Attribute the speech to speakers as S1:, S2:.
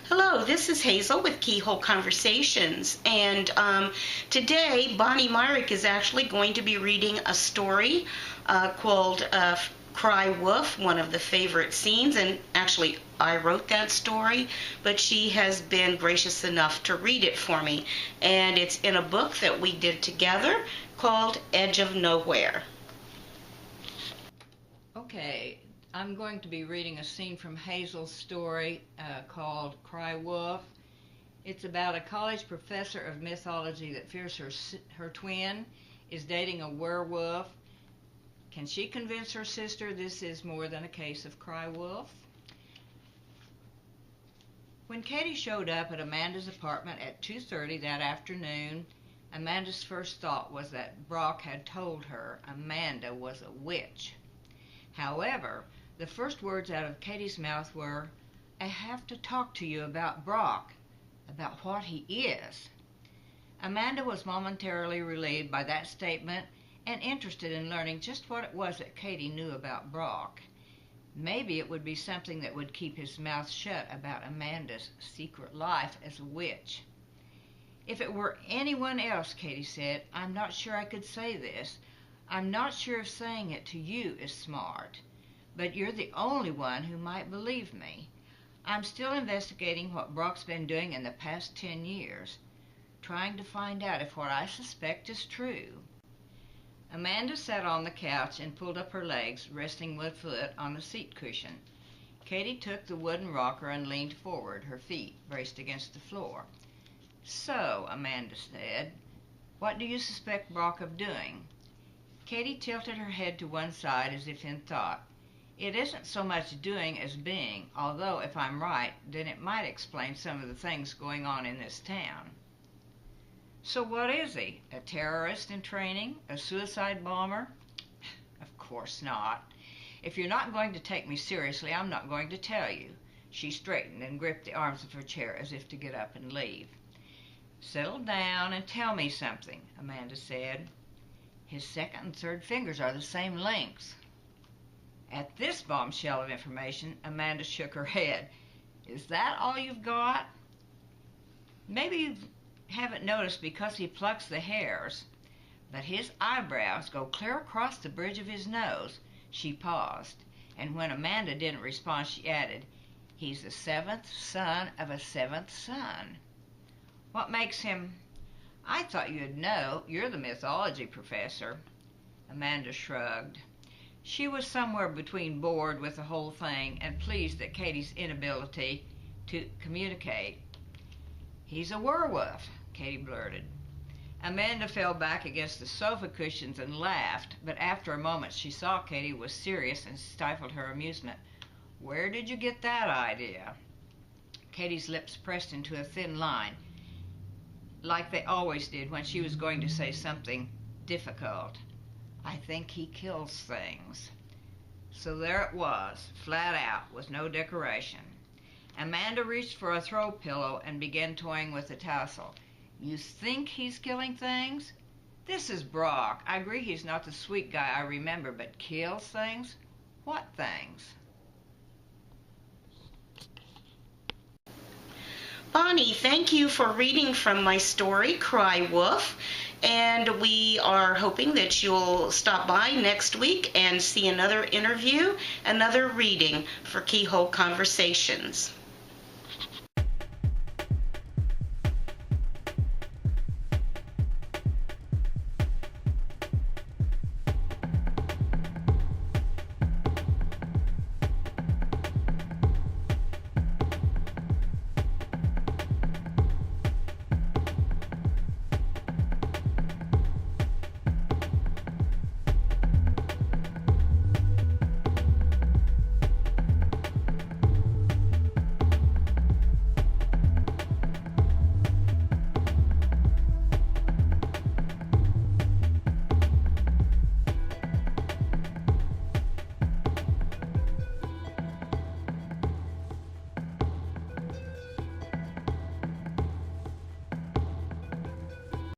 S1: Hello, this is Hazel with Keyhole Conversations, and today Bonnie Myrick is actually going to be reading a story called Cry Wolf, one of the favorite scenes, and actually I wrote that story, but she has been gracious enough to read it for me, and it's in a book that we did together called Edge of Nowhere.
S2: Okay, I'm going to be reading a scene from Hazel's story called Cry Wolf. It's about a college professor of mythology that fears her twin is dating a werewolf. Can she convince her sister this is more than a case of Cry Wolf? When Katie showed up at Amanda's apartment at 2:30 that afternoon, Amanda's first thought was that Brock had told her Amanda was a witch. However, the first words out of Katie's mouth were, "I have to talk to you about Brock, about what he is." Amanda was momentarily relieved by that statement and interested in learning just what it was that Katie knew about Brock. Maybe it would be something that would keep his mouth shut about Amanda's secret life as a witch. "If it were anyone else," Katie said, "I'm not sure I could say this. I'm not sure if saying it to you is smart. But you're the only one who might believe me. I'm still investigating what Brock's been doing in the past 10 years, trying to find out if what I suspect is true." Amanda sat on the couch and pulled up her legs, resting one foot on the seat cushion. Katie took the wooden rocker and leaned forward, her feet braced against the floor. "So," Amanda said, "what do you suspect Brock of doing?" Katie tilted her head to one side as if in thought. "It isn't so much doing as being, although if I'm right, then it might explain some of the things going on in this town." "So what is he? A terrorist in training? A suicide bomber?" "Of course not. If you're not going to take me seriously, I'm not going to tell you." She straightened and gripped the arms of her chair as if to get up and leave. "Settle down and tell me something," Amanda said. "His second and third fingers are the same length." At this bombshell of information, Amanda shook her head. "Is that all you've got?" "Maybe you haven't noticed because he plucks the hairs, but his eyebrows go clear across the bridge of his nose." She paused, and when Amanda didn't respond, she added, "He's the seventh son of a seventh son." "What makes him—" "I thought you'd know. You're the mythology professor." Amanda shrugged. She was somewhere between bored with the whole thing and pleased at Katie's inability to communicate. "He's a werewolf," Katie blurted. Amanda fell back against the sofa cushions and laughed, but after a moment she saw Katie was serious and stifled her amusement. "Where did you get that idea?" Katie's lips pressed into a thin line, like they always did when she was going to say something difficult. "I think he kills things." So there it was, flat out, with no decoration. Amanda reached for a throw pillow and began toying with the tassel. "You think he's killing things? This is Brock. I agree he's not the sweet guy I remember, but kills things? What things?"
S1: Bonnie, thank you for reading from my story, Cry Wolf. And we are hoping that you'll stop by next week and see another interview, another reading for Keyhole Conversations.